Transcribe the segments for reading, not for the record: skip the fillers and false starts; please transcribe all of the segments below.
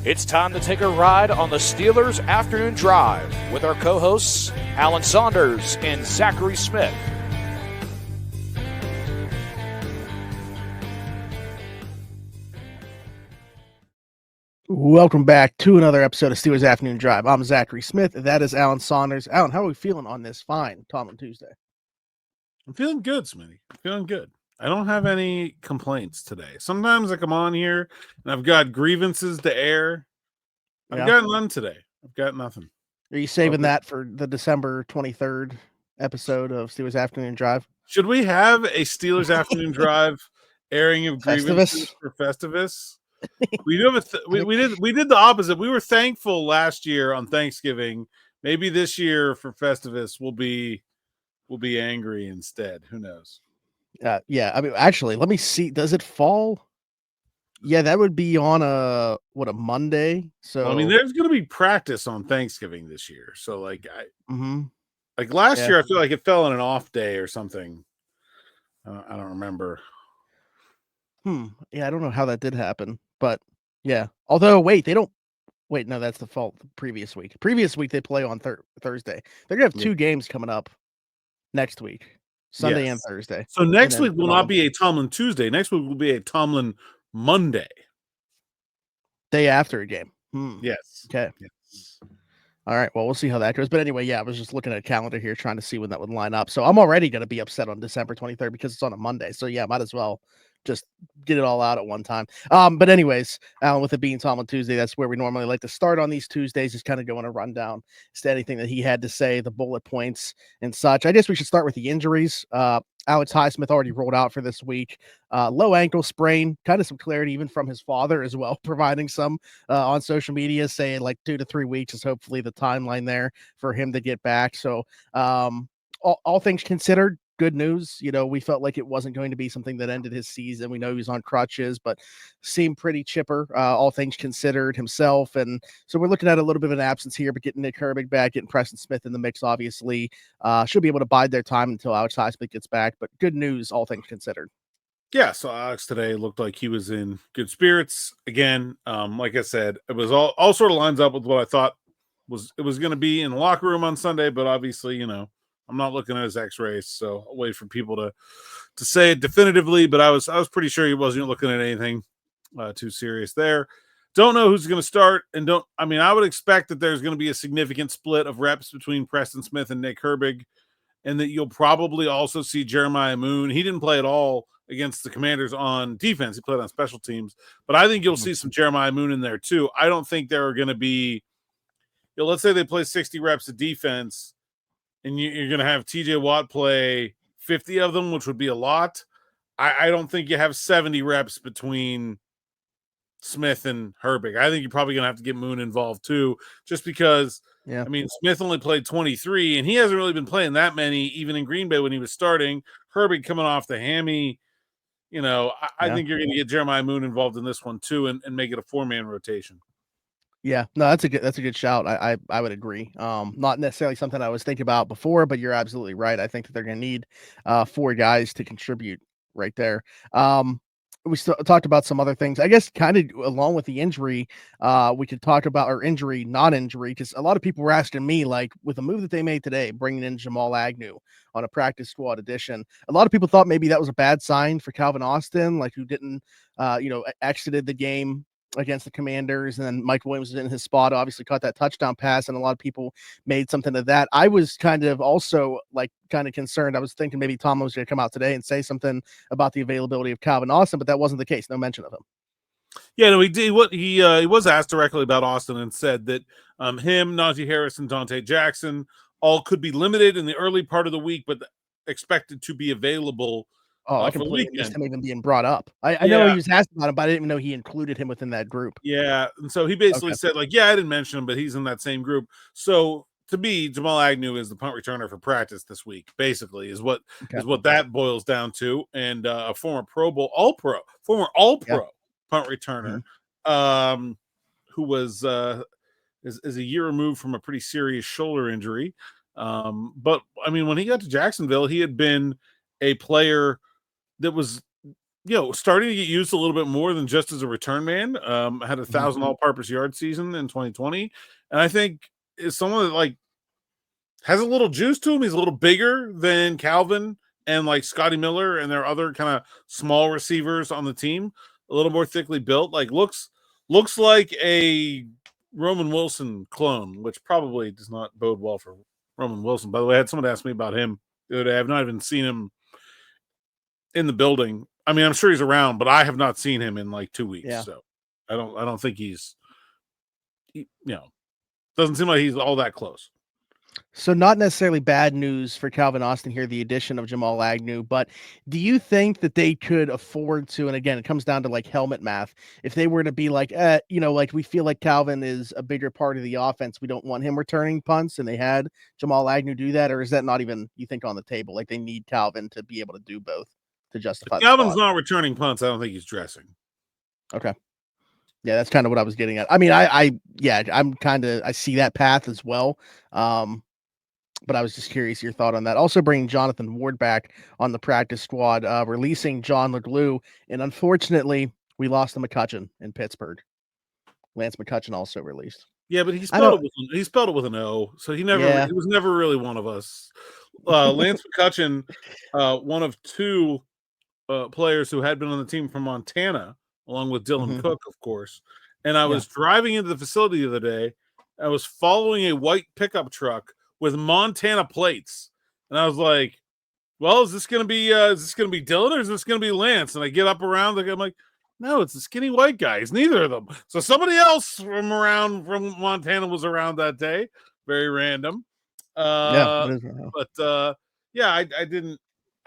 It's time to take a ride on the Steelers Afternoon Drive with our co-hosts, Alan Saunders and Zachary Smith. Welcome back to another episode of Steelers Afternoon Drive. I'm Zachary Smith. That is Alan Saunders. Alan, how are we feeling on this fine Tomlin Tuesday? I'm feeling good, Smitty. I'm feeling good. I don't have any complaints today. Sometimes I come on here and I've got grievances to air. I've got none today. I've got nothing. Are you saving that for the December 23rd episode of Steelers Afternoon Drive? Should we have a Steelers Afternoon Drive airing of grievances for Festivus? We did the opposite. We were thankful last year on Thanksgiving. Maybe this year for Festivus we'll be angry instead. Who knows? Yeah. I mean, actually, let me see. Does it fall? Yeah, that would be on a Monday. So well, I mean, there's going to be practice on Thanksgiving this year. So like like last year, I feel like it fell on an off day or something. I don't remember. Yeah, I don't know how that did happen, but yeah. Although, wait, they don't. Wait, no, that's the fault. The previous week they play on Thursday. They're gonna have two games coming up next week, Sunday and Thursday. So next week will not be a Tomlin Tuesday. Next week will be a Tomlin Monday. Day after a game. Yes. Okay. Yes. All right. Well, we'll see how that goes. But anyway, yeah, I was just looking at a calendar here trying to see when that would line up. So I'm already going to be upset on December 23rd because it's on a Monday. So yeah, might as well just get it all out at one time. But anyways, Alan, with it being Tomlin Tuesday, that's where we normally like to start on these Tuesdays, just kind of going a rundown as to anything that he had to say, the bullet points and such. I guess we should start with the injuries. Alex Highsmith already rolled out for this week. Low ankle sprain, kind of some clarity even from his father as well, providing some on social media saying like 2 to 3 weeks is hopefully the timeline there for him to get back. So all things considered, good news. You know, we felt like it wasn't going to be something that ended his season. We know he was on crutches, but seemed pretty chipper, all things considered himself. And so we're looking at a little bit of an absence here, but getting Nick Herbig back, getting Preston Smith in the mix, obviously, should be able to bide their time until Alex Highsmith gets back. But good news, all things considered. Yeah, so Alex today looked like he was in good spirits. Again, like I said, it was all sort of lines up with what I thought it was going to be in the locker room on Sunday, but obviously, you know, I'm not looking at his x-rays, so I'll wait for people to say it definitively, but I was pretty sure he wasn't looking at anything too serious there. Don't know who's going to start, and I would expect that there's going to be a significant split of reps between Preston Smith and Nick Herbig, and that you'll probably also see Jeremiah Moon. He didn't play at all against the Commanders on defense. He played on special teams, but I think you'll see some Jeremiah Moon in there too. I don't think there are going to be, let's say they play 60 reps of defense, and you're going to have TJ Watt play 50 of them, which would be a lot. I don't think you have 70 reps between Smith and Herbig. I think you're probably going to have to get Moon involved too, just because, Smith only played 23, and he hasn't really been playing that many, even in Green Bay when he was starting. Herbig coming off the hammy, I think you're going to get Jeremiah Moon involved in this one too, and make it a 4-man rotation. Yeah, no, that's a good shout. I would agree. Not necessarily something I was thinking about before, but you're absolutely right. I think that they're going to need 4 guys to contribute right there. We talked about some other things. I guess kind of along with the injury, we could talk about our injury, non-injury, because a lot of people were asking me, like, with the move that they made today, bringing in Jamal Agnew on a practice squad addition, a lot of people thought maybe that was a bad sign for Calvin Austin, like who didn't, exited the game against the Commanders, and then Mike Williams was in his spot, obviously caught that touchdown pass, and a lot of people made something of that. I was kind of also concerned. I was thinking maybe Tom was going to come out today and say something about the availability of Calvin Austin, but that wasn't the case. No mention of him. Yeah, no, he did. He was asked directly about Austin and said that him, Najee Harris, and Diontae Jackson all could be limited in the early part of the week, but expected to be available. I completely missed him even being brought up. I know he was asked about him, but I didn't even know he included him within that group. Yeah, and so he basically said, I didn't mention him, but he's in that same group. So to me, Jamal Agnew is the punt returner for practice this week, basically, is what that boils down to. And a former Pro Bowl, former All-Pro punt returner, who was is a year removed from a pretty serious shoulder injury. But I mean, when he got to Jacksonville, he had been a player that was starting to get used a little bit more than just as a return man. Had 1,000 all-purpose yard season in 2020, and I think is someone that like has a little juice to him. He's a little bigger than Calvin and like Scotty Miller and their other kind of small receivers on the team. A little more thickly built, like looks like a Roman Wilson clone, which probably does not bode well for Roman Wilson. By the way, I had someone ask me about him the other day. I've not even seen him in the building. I mean, I'm sure he's around, but I have not seen him in like 2 weeks. Yeah. So I don't think doesn't seem like he's all that close. So not necessarily bad news for Calvin Austin here, the addition of Jamal Agnew, but do you think that they could afford to, and again, it comes down to like helmet math, if they were to be like, like we feel like Calvin is a bigger part of the offense, we don't want him returning punts, and they had Jamal Agnew do that, or is that not even, you think, on the table? Like they need Calvin to be able to do both to justify If Calvin's not returning punts, I don't think he's dressing. Okay. Yeah, that's kind of what I was getting at. I mean, I see that path as well. But I was just curious your thought on that. Also bringing Jonathan Ward back on the practice squad, releasing John LeGlue, and unfortunately, we lost to McCutcheon in Pittsburgh. Lance McCutcheon also released. Yeah, but he spelled it with an O, so he was never really one of us. Lance McCutcheon, one of two players who had been on the team from Montana, along with Dylan Cook, of course. And I was driving into the facility the other day. I was following a white pickup truck with Montana plates, and I was like, "Well, is this going to be Dylan or is this going to be Lance?" And I get up around, I'm like, "No, it's the skinny white guy. It's neither of them." So somebody else from Montana was around that day. Very random. I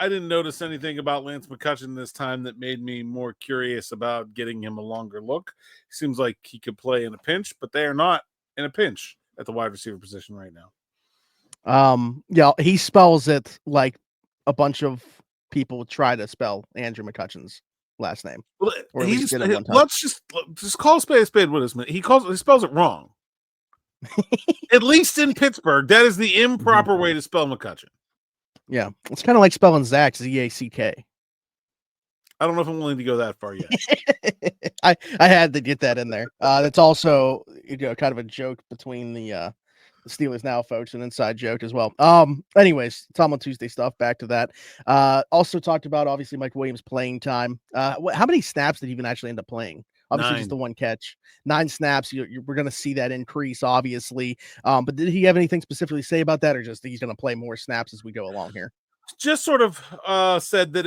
didn't notice anything about Lance McCutcheon this time that made me more curious about getting him a longer look. Seems like he could play in a pinch, but they are not in a pinch at the wide receiver position right now. He spells it like a bunch of people try to spell Andrew McCutcheon's last name. Well, let's just call a spade what is. He spells it wrong. At least in Pittsburgh, that is the improper way to spell McCutcheon. Yeah, it's kind of like spelling Zach, Z-A-C-K. I don't know if I'm willing to go that far yet. I had to get that in there. That's also kind of a joke between the Steelers Now folks, an inside joke as well. Anyways, Tomlin Tuesday stuff. Back to that. Also talked about obviously Mike Williams' playing time. How many snaps did he even actually end up playing? Obviously, 9. Just the one catch. 9 snaps. We're going to see that increase, obviously. But did he have anything specifically to say about that, or just he's going to play more snaps as we go along here? Just sort of said that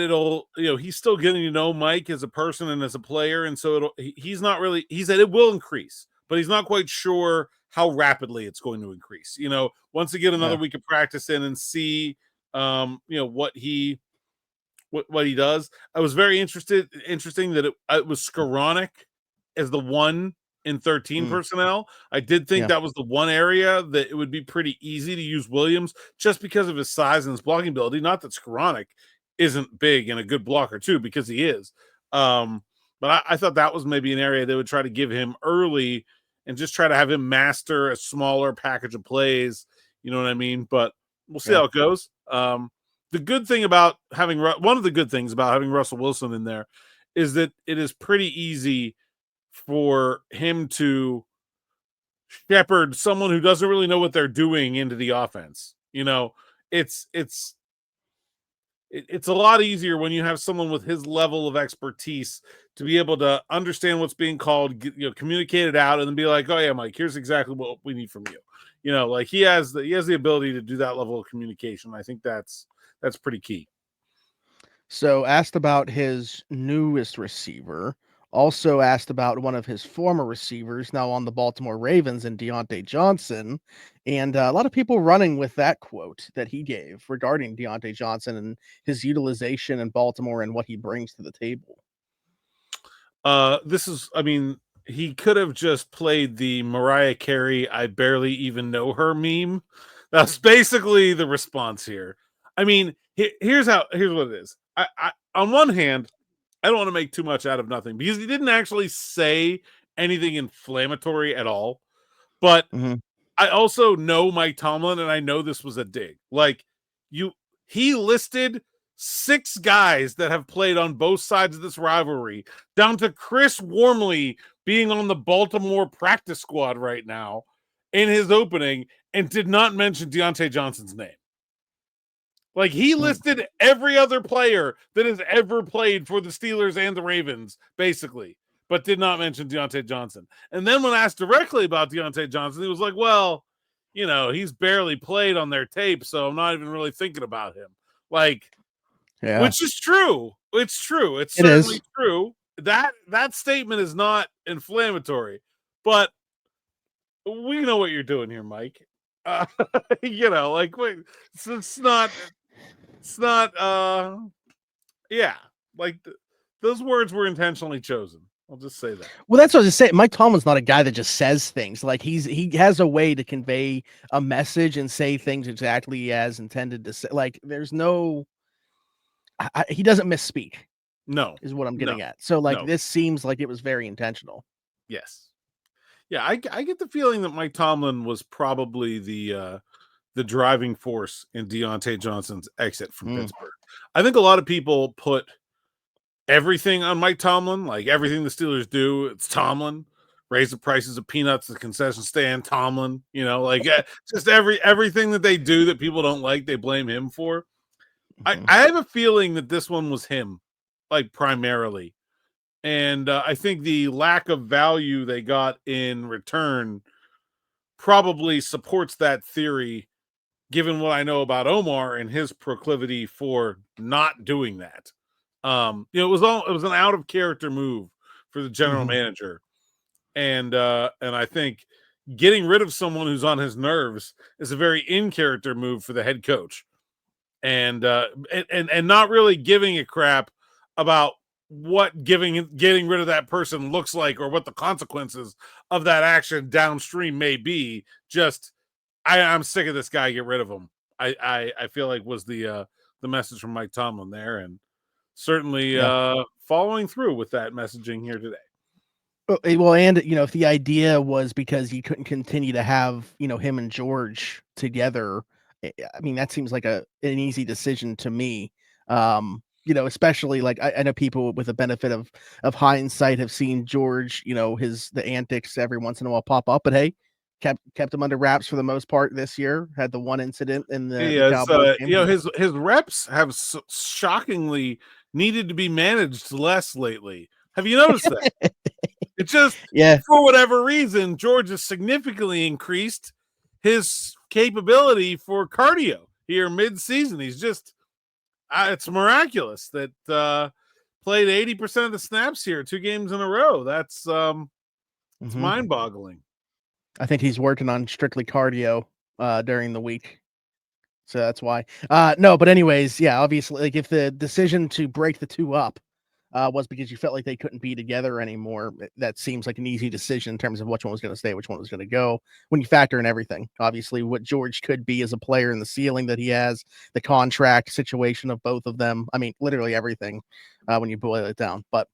he's still getting to know Mike as a person and as a player, and so he said it will increase, but he's not quite sure how rapidly it's going to increase. Once they get another week of practice in and see what he does. I was very interesting that it was Skoranek as the 1 in 13 personnel. I did think that was the one area that it would be pretty easy to use Williams just because of his size and his blocking ability. Not that Skoranek isn't big and a good blocker too, because he is. But I thought that was maybe an area they would try to give him early and just try to have him master a smaller package of plays. You know what I mean? But we'll see how it goes. One of the good things about having Russell Wilson in there is that it is pretty easy for him to shepherd someone who doesn't really know what they're doing into the offense. It's a lot easier when you have someone with his level of expertise to be able to understand what's being called, communicate it out, and then be like, "Oh yeah, Mike, here's exactly what we need from you." Like he has the ability to do that level of communication. I think that's pretty key. So asked about his newest receiver, also asked about one of his former receivers now on the Baltimore Ravens and Diontae Johnson. And a lot of people running with that quote that he gave regarding Diontae Johnson and his utilization in Baltimore and what he brings to the table. He could have just played the Mariah Carey, "I barely even know her" meme. That's basically the response here. I mean, here's what it is. I on one hand, I don't want to make too much out of nothing because he didn't actually say anything inflammatory at all. But I also know Mike Tomlin, and I know this was a dig. Like he listed 6 guys that have played on both sides of this rivalry, down to Chris Wormley being on the Baltimore practice squad right now in his opening, and did not mention Diontae Johnson's name. Like, he listed every other player that has ever played for the Steelers and the Ravens, basically, but did not mention Diontae Johnson. And then when asked directly about Diontae Johnson, he was like, well, you know, he's barely played on their tape, so I'm not even really thinking about him. Like, Yeah. which is true. It's true. It's It certainly is. true. That statement is not inflammatory, but we know what you're doing here, Mike. You know, like, wait, it's not, yeah, like those words were intentionally chosen. I'll just say that. Well, that's what I was saying. Mike Tomlin's not a guy that just says things. Like, he has a way to convey a message and say things exactly as intended to say. Like, there's no, he doesn't misspeak. No, is what I'm getting at. So, like, no. this seems like it was very intentional. Yes. Yeah, I get the feeling that Mike Tomlin was probably the driving force in Diontae Johnson's exit from Pittsburgh. I think a lot of people put everything on Mike Tomlin, like everything the Steelers do, it's Tomlin. Raise the prices of peanuts at the concession stand, Tomlin. You know, like just everything that they do that people don't like, they blame him for. I have a feeling that this one was him, like, primarily. And I think the lack of value they got in return probably supports that theory, given what I know about Omar and his proclivity for not doing that. You know, it was an out of character move for the general manager, and I think getting rid of someone who's on his nerves is a very in character move for the head coach, and not really giving a crap about what getting rid of that person looks like or what the consequences of that action downstream may be. Just I'm sick of this guy, get rid of him. I feel like was the message from Mike Tomlin there, and certainly following through with that messaging here today. Well, and, you know, if the idea was because you couldn't continue to have, you know, him and George together, I mean, that seems like an easy decision to me. You know, especially, like, I know people with the benefit of hindsight have seen George, you know, the antics every once in a while pop up, but hey, kept him under wraps for the most part this year. Had the one incident in the Cowboys game. You know, his reps have shockingly needed to be managed less lately. Have you noticed that? It just, for whatever reason, George has significantly increased his capability for cardio here mid-season. He's just, it's miraculous that played 80% of the snaps here 2 games in a row. That's it's mind-boggling. I think he's working on strictly cardio during the week. So that's why. No, but anyways, yeah, obviously, like, if the decision to break the two up was because you felt like they couldn't be together anymore, that seems like an easy decision in terms of which one was going to stay, which one was going to go, when you factor in everything. Obviously, what George could be as a player and the ceiling that he has, the contract situation of both of them. I mean, literally everything when you boil it down. But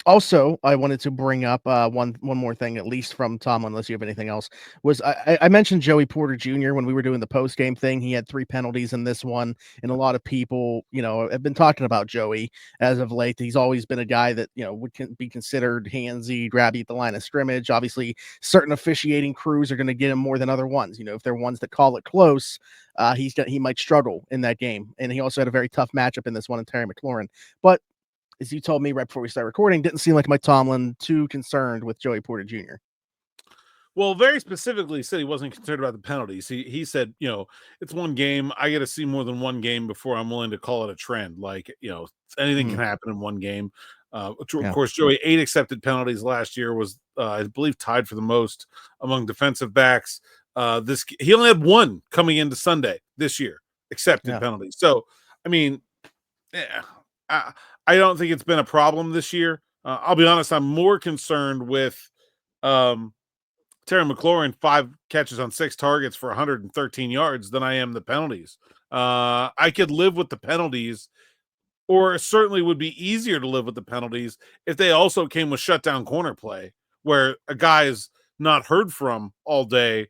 also, I wanted to bring up one more thing, at least from Tomlin, unless you have anything else. Was I mentioned Joey Porter Jr. when we were doing the post game thing. He had 3 penalties in this one, and a lot of people, you know, have been talking about Joey as of late. He's always been a guy that, you know, would be considered handsy, grabby at the line of scrimmage. Obviously, certain officiating crews are going to get him more than other ones. You know, if they're ones that call it close, he might struggle in that game. And he also had a very tough matchup in this one in Terry McLaurin, but as you told me right before we started recording, didn't seem like Mike Tomlin too concerned with Joey Porter Jr. Well, very specifically said he wasn't concerned about the penalties. He said, you know, it's one game. I got to see more than one game before I'm willing to call it a trend. Like, you know, anything can happen in one game. Of course, Joey, 8 accepted penalties last year, was, I believe, tied for the most among defensive backs. He only had 1 coming into Sunday this year, accepted penalties. So, I mean, I don't think it's been a problem this year. I'll be honest, I'm more concerned with Terry McLaurin, 5 catches on 6 targets for 113 yards than I am the penalties. I could live with the penalties, or certainly would be easier to live with the penalties if they also came with shutdown corner play, where a guy is not heard from all day,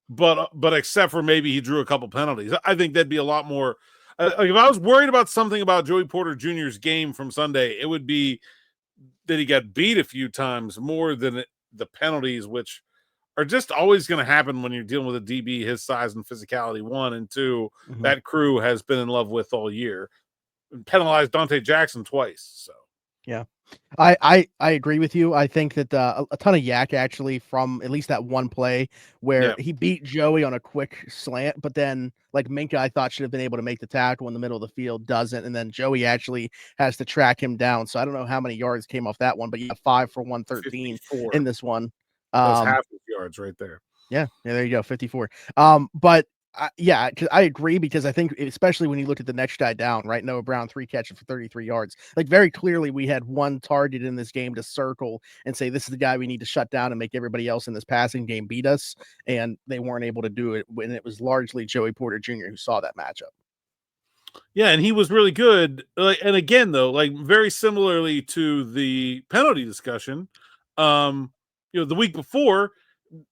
but except for maybe he drew a couple penalties. I think that'd be a lot more Like if I was worried about something about Joey Porter Jr.'s game from Sunday, it would be that he got beat a few times more than the penalties, which are just always going to happen when you're dealing with a DB his size and physicality, 1, and 2, that crew has been in love with all year. And penalized Diontae Johnson twice. So yeah. I agree with you. I think that a ton of yak actually from at least that one play where he beat Joey on a quick slant, but then like Minka, I thought should have been able to make the tackle in the middle of the field, doesn't, and then Joey actually has to track him down. So I don't know how many yards came off that one, but 5 for 113 in this one. That's half his yards right there. Yeah, there you go, 54. But yeah, I agree because I think especially when you look at the next guy down, right? Noah Brown 3 catches for 33 yards. Like very clearly, we had one target in this game to circle and say this is the guy we need to shut down and make everybody else in this passing game beat us, and they weren't able to do it when it was largely Joey Porter Jr. who saw that matchup. Yeah, and he was really good. And again, though, like very similarly to the penalty discussion, the week before,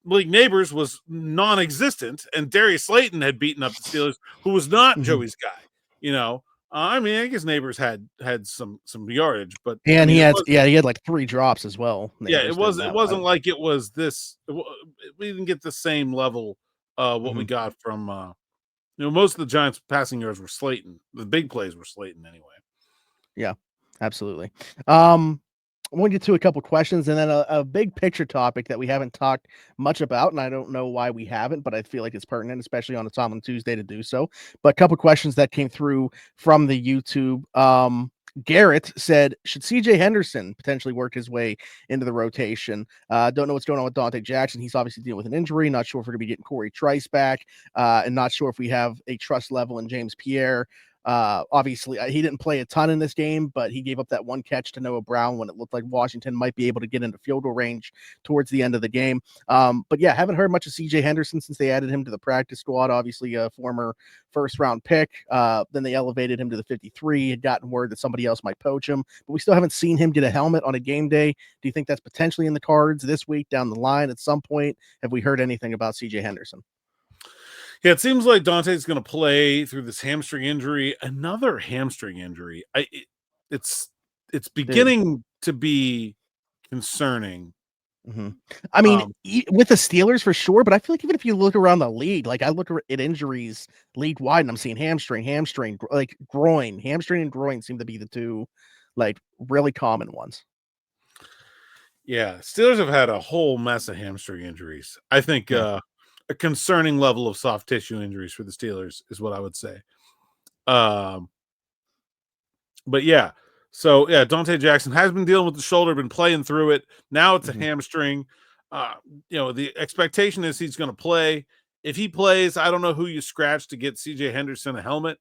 Malik Neighbors was non-existent, and Darius Slayton had beaten up the Steelers, who was not Joey's guy. I mean, I guess Neighbors had some yardage, but and he had like 3 drops as well. Neighbors it wasn't like it was this. We didn't get the same level what we got from. Most of the Giants' passing yards were Slayton. The big plays were Slayton anyway. Yeah, absolutely. I want to get to a couple questions and then a big picture topic that we haven't talked much about, and I don't know why we haven't, but I feel like it's pertinent, especially on a Tomlin Tuesday to do so. But a couple questions that came through from the YouTube. Garrett said, should CJ Henderson potentially work his way into the rotation? Don't know what's going on with Diontae Jackson. He's obviously dealing with an injury. Not sure if we're going to be getting Cory Trice back, and not sure if we have a trust level in James Pierre. Obviously he didn't play a ton in this game, but he gave up that one catch to Noah Brown when it looked like Washington might be able to get into field goal range towards the end of the game. But yeah, haven't heard much of CJ Henderson since they added him to the practice squad, obviously a former first round pick. Then they elevated him to the 53, had gotten word that somebody else might poach him, but we still haven't seen him get a helmet on a game day. Do you think that's potentially in the cards this week down the line at some point? Have we heard anything about CJ Henderson? Yeah, it seems like Dante's going to play through this hamstring injury. Another hamstring injury. It's beginning to be concerning. I mean, with the Steelers for sure, but I feel like even if you look around the league, like I look at injuries league wide, and I'm seeing hamstring, like groin, hamstring and groin seem to be the two like really common ones. Yeah, Steelers have had a whole mess of hamstring injuries. I think a concerning level of soft tissue injuries for the Steelers is what I would say. But yeah, so yeah, Diontae Jackson has been dealing with the shoulder, been playing through it. Now it's a hamstring. The expectation is he's going to play. If he plays, I don't know who you scratch to get CJ Henderson a helmet.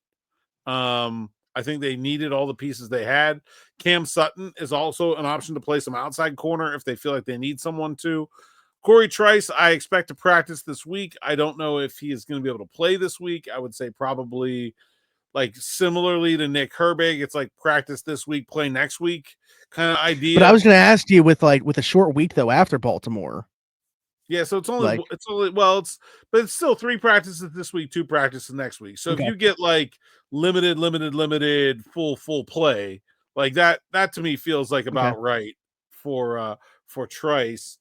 I think they needed all the pieces they had. Cam Sutton is also an option to play some outside corner if they feel like they need someone to. Cory Trice, I expect to practice this week. I don't know if he is going to be able to play this week. I would say probably like similarly to Nick Herbig, it's like practice this week, play next week kind of idea. But I was going to ask you with a short week though after Baltimore. Yeah, so it's still 3 practices this week, 2 practices next week. So if you get like limited full play, like that to me feels like about right for Trice.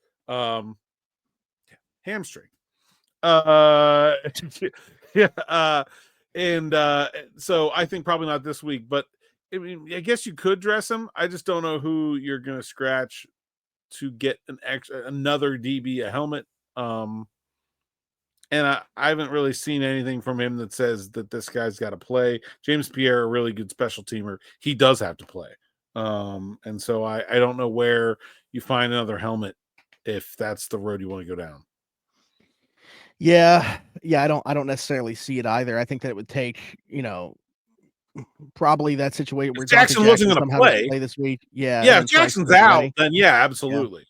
Hamstring. So I think probably not this week, but I mean, I guess you could dress him. I just don't know who you're going to scratch to get another DB a helmet. And I haven't really seen anything from him that says that this guy's got to play. James Pierre, a really good special teamer, he does have to play. And so I don't know where you find another helmet if that's the road you want to go down. Yeah, I don't necessarily see it either. I think that it would take, probably that situation where Jackson wasn't going to play this week. Yeah. Yeah, if Jackson's out, then yeah, absolutely.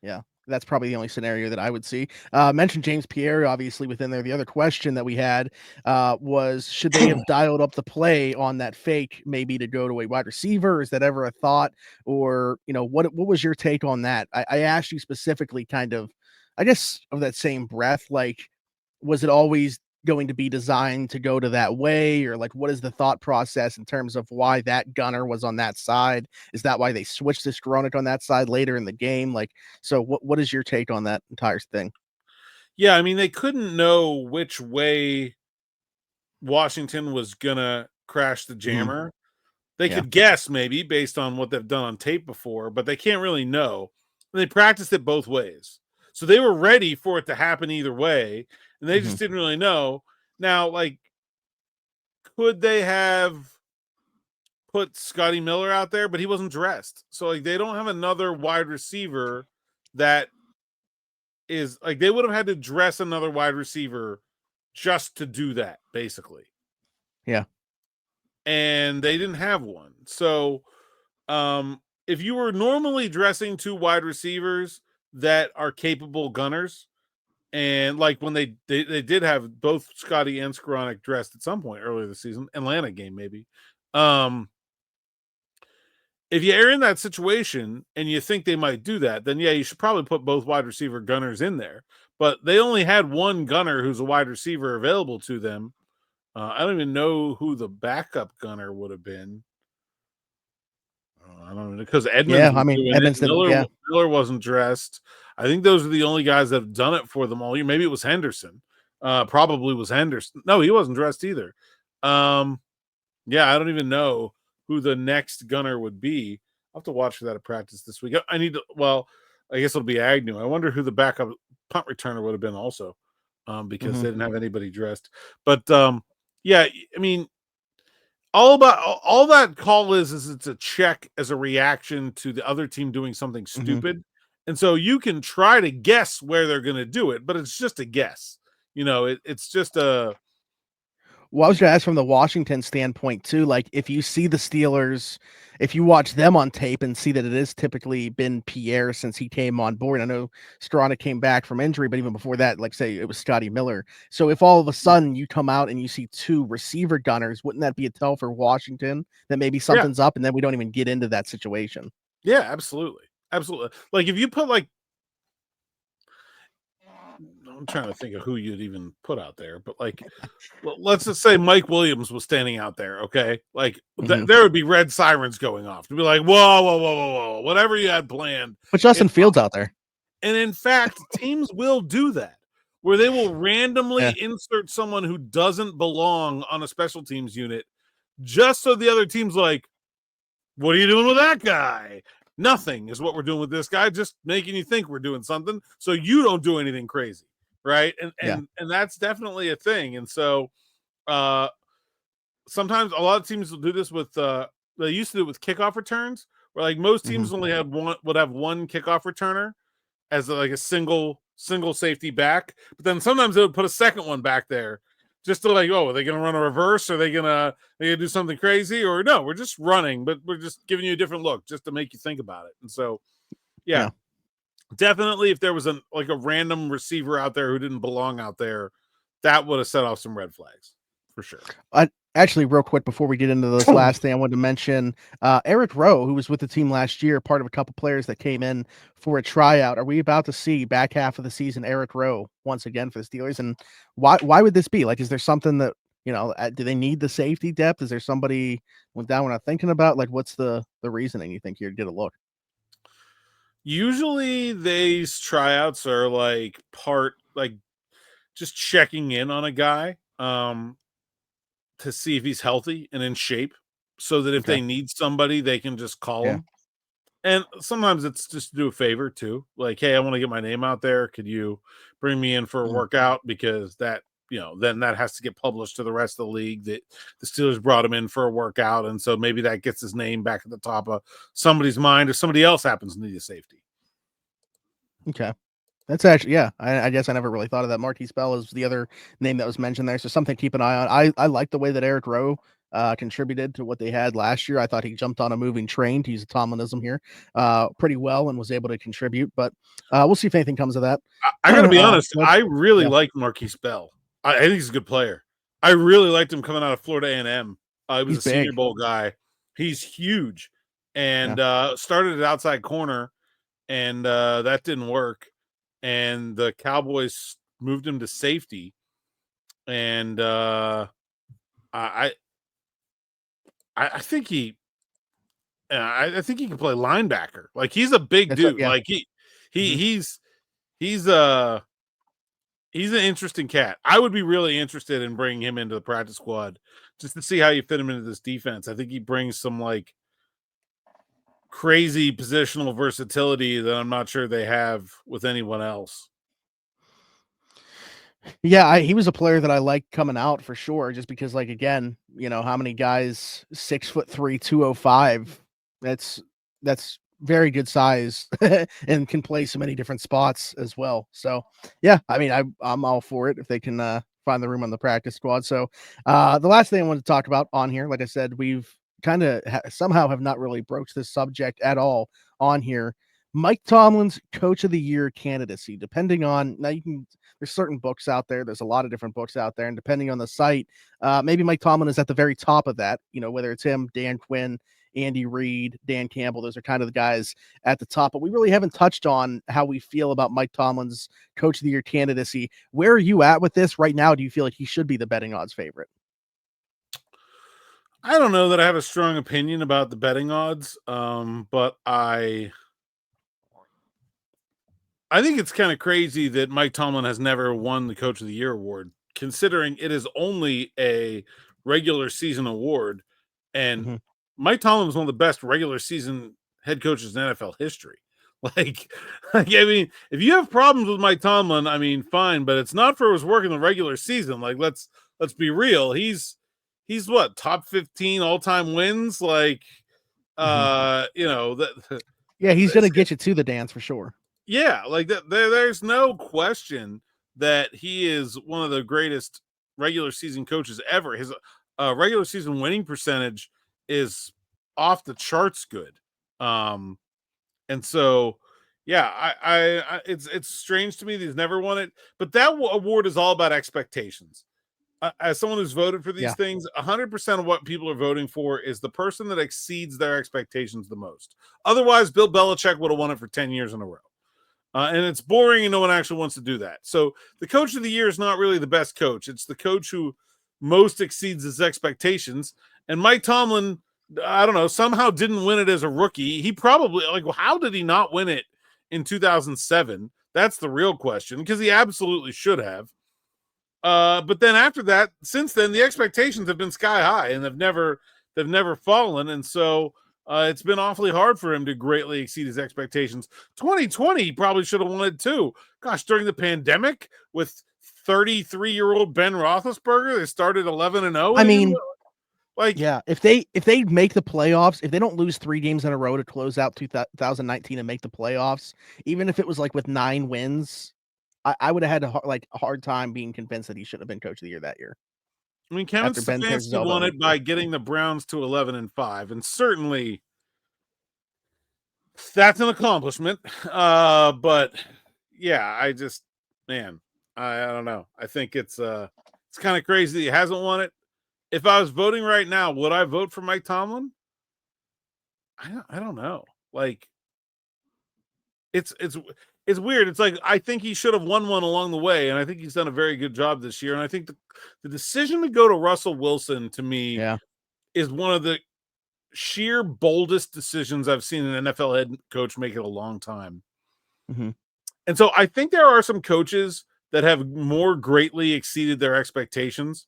Yeah. That's probably the only scenario that I would see. Mentioned James Pierre, obviously, within there. The other question that we had was, should they have dialed up the play on that fake, maybe to go to a wide receiver? Is that ever a thought? Or, what was your take on that? I asked you specifically kind of, I guess, of that same breath, like, was it always going to be designed to go to that way, or like what is the thought process in terms of why that gunner was on that side? Is that why they switched to Skowronek on that side later in the game? Like, so what is your take on that entire thing? Yeah, I mean, they couldn't know which way Washington was gonna crash the jammer. They Yeah. could guess maybe based on what they've done on tape before, but they can't really know. And they practiced it both ways. So they were ready for it to happen either way, and they just didn't really know. Now, like, could they have put Scotty Miller out there, but he wasn't dressed. So like they don't have another wide receiver that is like they would have had to dress another wide receiver just to do that, basically. Yeah. And they didn't have one. So if you were normally dressing two wide receivers that are capable gunners, and like when they did have both Scotty and Skowronek dressed at some point earlier this season, Atlanta game maybe. If you're in that situation and you think they might do that, then yeah, you should probably put both wide receiver gunners in there. But they only had one gunner who's a wide receiver available to them. I don't even know who the backup gunner would have been. I don't know, because Edmonds. Yeah, I mean, Edmonds didn't. Miller wasn't dressed. I think those are the only guys that have done it for them all year. Maybe it was Henderson. Probably was Henderson. No, he wasn't dressed either. Yeah, I don't even know who the next gunner would be. I'll have to watch for that at practice this week. I need to, well, I guess it'll be Agnew. I wonder who the backup punt returner would have been also, because they didn't have anybody dressed. But yeah, I mean, all that call is it's a check as a reaction to the other team doing something stupid. And so you can try to guess where they're going to do it, but it's just a guess. You know, it's just a. Well, I was going to ask from the Washington standpoint too. Like, if you see the Steelers, if you watch them on tape and see that it has typically been Pierre since he came on board. I know Skowronek came back from injury, but even before that, like say it was Scotty Miller. So if all of a sudden you come out and you see two receiver gunners, wouldn't that be a tell for Washington that maybe something's up, and then we don't even get into that situation? Yeah, absolutely, absolutely. Like if you put like. I'm trying to think of who you'd even put out there, but like, well, let's just say Mike Williams was standing out there. Okay. Like there would be red sirens going off to be like, whoa, whatever you had planned. But Justin Fields out there. And in fact, teams will do that where they will randomly insert someone who doesn't belong on a special teams unit just so the other team's like, what are you doing with that guy? Nothing is what we're doing with this guy, just making you think we're doing something so you don't do anything crazy. Right. And that's definitely a thing. And so sometimes a lot of teams will do this with they used to do it with kickoff returns, where like most teams only had would have one kickoff returner as like a single safety back. But then sometimes they would put a second one back there just to like, oh, are they gonna run a reverse? Are they gonna do something crazy? Or no, we're just running, but we're just giving you a different look just to make you think about it. And so yeah. Definitely, if there was a random receiver out there who didn't belong out there, that would have set off some red flags for sure. Actually, real quick before we get into this last thing, I wanted to mention Eric Rowe, who was with the team last year, part of a couple players that came in for a tryout. Are we about to see back half of the season Eric Rowe once again for the Steelers? And why would this be? Like, is there something that, you know, do they need the safety depth? Is there somebody went down we're not thinking about? Like, what's the reasoning you think here to get a look? Usually these tryouts are like just checking in on a guy to see if he's healthy and in shape, so that if they need somebody, they can just call him. And sometimes it's just to do a favor too. Like, hey, I want to get my name out there. Could you bring me in for a workout? Because that, you know, then that has to get published to the rest of the league that the Steelers brought him in for a workout. And so maybe that gets his name back at the top of somebody's mind if somebody else happens to need a safety. Okay. That's actually, I guess I never really thought of that. Marquise Bell is the other name that was mentioned there. So something to keep an eye on. I like the way that Eric Rowe contributed to what they had last year. I thought he jumped on a moving train, to use a Tomlinism here, pretty well, and was able to contribute. But we'll see if anything comes of that. I got to be honest. I really like Marquise Bell. I think he's a good player. I really liked him coming out of Florida A&M. He was a Senior Bowl guy. He's huge, and started at outside corner, and that didn't work. And the Cowboys moved him to safety. and I think I think he can play linebacker. Like, he's a big dude. Yeah. Like he's an interesting cat. I would be really interested in bringing him into the practice squad just to see how you fit him into this defense. I think he brings some like crazy positional versatility that I'm not sure they have with anyone else. Yeah, he was a player that I liked coming out for sure, just because, like, again, how many guys 6'3", 205. That's very good size and can play so many different spots as well. So yeah, I mean, I'm all for it if they can find the room on the practice squad. So the last thing I wanted to talk about on here, like I said, we've kind of somehow have not really broached this subject at all on here. Mike Tomlin's Coach of the Year candidacy, depending on now there's certain books out there. There's a lot of different books out there, and depending on the site, maybe Mike Tomlin is at the very top of that. Whether it's him, Dan Quinn, Andy Reid, Dan Campbell, those are kind of the guys at the top. But we really haven't touched on how we feel about Mike Tomlin's Coach of the Year candidacy. Where are you at with this right now? Do you feel like he should be the betting odds favorite? I don't know that I have a strong opinion about the betting odds, but I think it's kind of crazy that Mike Tomlin has never won the Coach of the Year award, considering it is only a regular season award. And Mike Tomlin was one of the best regular season head coaches in NFL history. Like, I mean, if you have problems with Mike Tomlin, I mean, fine, but it's not for his work in the regular season. Like, let's be real. He's what, top 15 all-time wins? Like, Yeah, he's going to get you to the dance for sure. Yeah, like there's no question that he is one of the greatest regular season coaches ever. His regular season winning percentage is off the charts good. And so, yeah, I it's strange to me that he's never won it, but that award is all about expectations. As someone who's voted for these things, 100% of what people are voting for is the person that exceeds their expectations the most. Otherwise, Bill Belichick would have won it for 10 years in a row. And it's boring and no one actually wants to do that. So the Coach of the Year is not really the best coach. It's the coach who most exceeds his expectations. And Mike Tomlin, I don't know, somehow didn't win it as a rookie. He probably, how did he not win it in 2007? That's the real question, because he absolutely should have. But then after that, since then, the expectations have been sky high and they've never fallen. And so it's been awfully hard for him to greatly exceed his expectations. 2020, he probably should have won it too. Gosh, during the pandemic with 33-year-old Ben Roethlisberger, they started 11-0. I mean, if they make the playoffs, if they don't lose 3 games in a row to close out 2019 and make the playoffs, even if it was like with 9 wins, I would have had a hard time being convinced that he should have been Coach of the Year that year. I mean, Kevin Stefanski won it by getting the Browns to 11-5, and certainly that's an accomplishment. But yeah, I don't know. I think it's kind of crazy that he hasn't won it. If I was voting right now, would I vote for Mike Tomlin? I don't know. Like, it's weird. It's like, I think he should have won one along the way, and I think he's done a very good job this year. And I think the decision to go to Russell Wilson, to me, is one of the sheer boldest decisions I've seen an NFL head coach make in a long time. And so I think there are some coaches that have more greatly exceeded their expectations.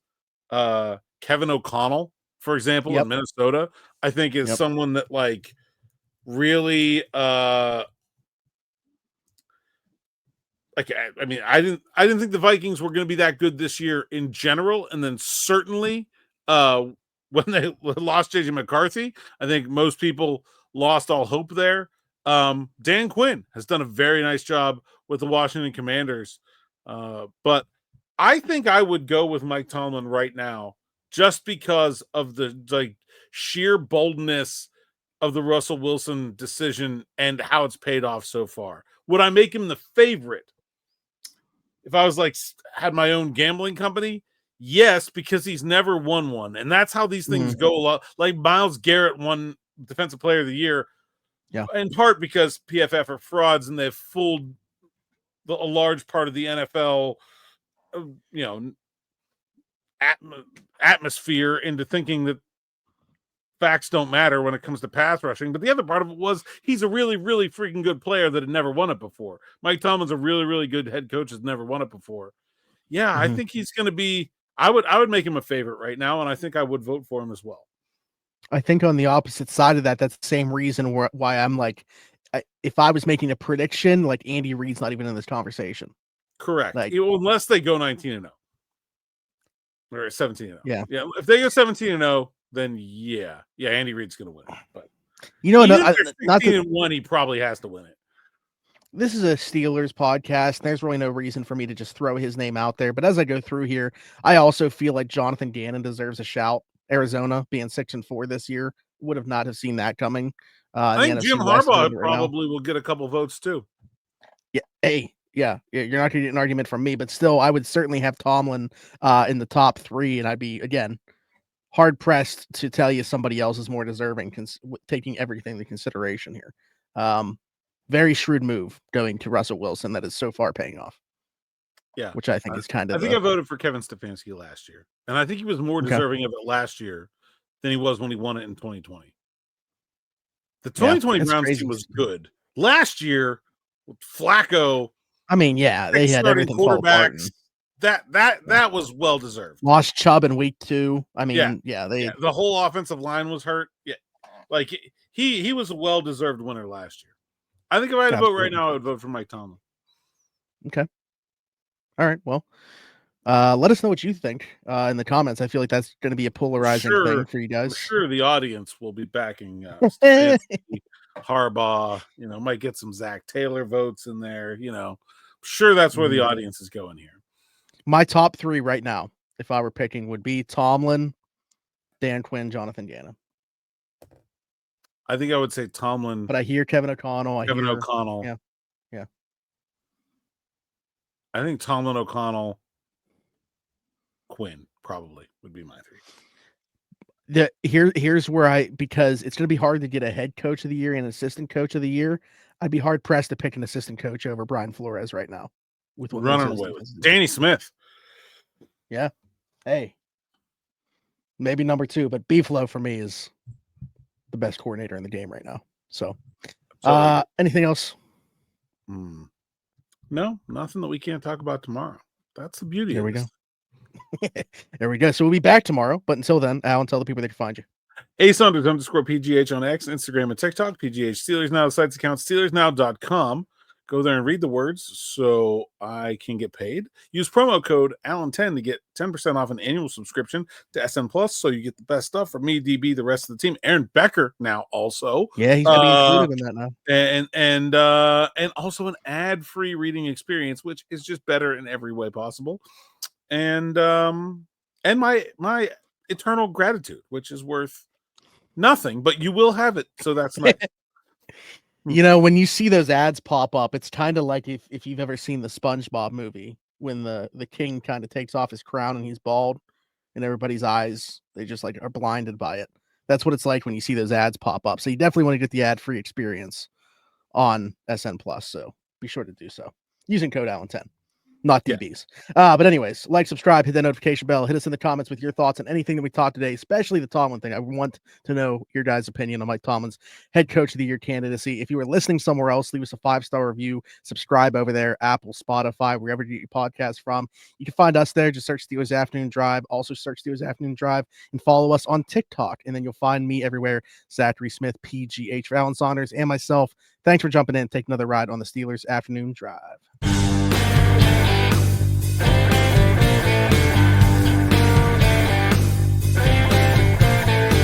Kevin O'Connell, for example, in Minnesota, I think is someone that really I mean, I didn't think the Vikings were going to be that good this year in general, and then certainly when they lost JJ McCarthy, I think most people lost all hope there. Dan Quinn has done a very nice job with the Washington Commanders, but I think I would go with Mike Tomlin right now just because of the sheer boldness of the Russell Wilson decision and how it's paid off so far. Would I make him the favorite if I was had my own gambling company? Yes, because he's never won one. And that's how these things go a lot. Like Myles Garrett won Defensive Player of the Year. Yeah. In part because PFF are frauds and they've fooled a large part of the NFL, atmosphere into thinking that facts don't matter when it comes to pass rushing. But the other part of it was he's a really, really freaking good player that had never won it before. Mike Tomlin's a really, really good head coach that's never won it before. Yeah, I think he's going to be. I would make him a favorite right now, and I think I would vote for him as well. I think on the opposite side of that, that's the same reason why I'm like, if I was making a prediction, like Andy Reid's not even in this conversation. Correct. Like, unless they go 19-0 or 17-0. Yeah. If they go 17-0, then yeah, Andy Reid's going to win. But not 16-1, he probably has to win it. This is a Steelers podcast. There's really no reason for me to just throw his name out there. But as I go through here, I also feel like Jonathan Gannon deserves a shout. Arizona being 6-4 this year would have not have seen that coming. I think Jim Harbaugh probably will get a couple votes too. Yeah. Hey, yeah. You're not going to get an argument from me, but still, I would certainly have Tomlin in the top 3, and I'd be again hard pressed to tell you somebody else is more deserving, taking everything into consideration here. Very shrewd move going to Russell Wilson that is so far paying off. Yeah, which I think is kind of. I think I voted for Kevin Stefanski last year, and I think he was more deserving of it last year than he was when he won it in 2020. The 2020 Browns team was good last year with Flacco. I mean, yeah, they had everything quarterbacks. That was well deserved. Lost Chubb in week 2. I mean, the whole offensive line was hurt. Yeah, like he was a well deserved winner last year. I think if I had to vote right now, I would vote for Mike Tomlin. Okay. All right. Well, let us know what you think in the comments. I feel like that's going to be a polarizing thing for you guys. I'm sure the audience will be backing Harbaugh. Might get some Zach Taylor votes in there. I'm sure that's where the audience is going here. My top 3 right now, if I were picking, would be Tomlin, Dan Quinn, Jonathan Gannon. I think I would say Tomlin. But I hear Kevin O'Connell. O'Connell. Yeah. I think Tomlin, O'Connell, Quinn probably would be my 3. Here's where because it's going to be hard to get a head coach of the year and assistant coach of the year. I'd be hard pressed to pick an assistant coach over Brian Flores right now. With running away with Danny Smith. Yeah. Hey. Maybe number 2, but B-Flow for me is the best coordinator in the game right now. So, anything else? No, nothing that we can't talk about tomorrow. That's the beauty of it. There we go. There we go. So we'll be back tomorrow. But until then, Alan, tell the people they can find you. Saunders _PGH on X, Instagram, and TikTok. PGH Steelers Now. The site's account, SteelersNow.com. Go there and read the words so I can get paid. Use promo code Allen10 to get 10% off an annual subscription to SN Plus, so you get the best stuff from me, DB, the rest of the team. Aaron Becker now also. Yeah, he's going to be included in that now. And also an ad-free reading experience, which is just better in every way possible. And my eternal gratitude, which is worth nothing, but you will have it, so that's nice. When you see those ads pop up, it's kind of like if you've ever seen the SpongeBob movie when the king kind of takes off his crown and he's bald and everybody's eyes, they just like are blinded by it. That's what it's like when you see those ads pop up. So you definitely want to get the ad-free experience on SN Plus. So be sure to do so using code Allen10. Not DBs. But anyways, like, subscribe, hit that notification bell, hit us in the comments with your thoughts on anything that we talked today, especially the Tomlin thing. I want to know your guys' opinion on Mike Tomlin's head coach of the year candidacy. If you were listening somewhere else, leave us a 5-star review, subscribe over there, Apple, Spotify, wherever you get your podcast from. You can find us there. Just search Steelers Afternoon Drive. Also search Steelers Afternoon Drive and follow us on TikTok. And then you'll find me everywhere, Zachary Smith, PGH, for Alan Saunders and myself. Thanks for jumping in and taking another ride on the Steelers Afternoon Drive.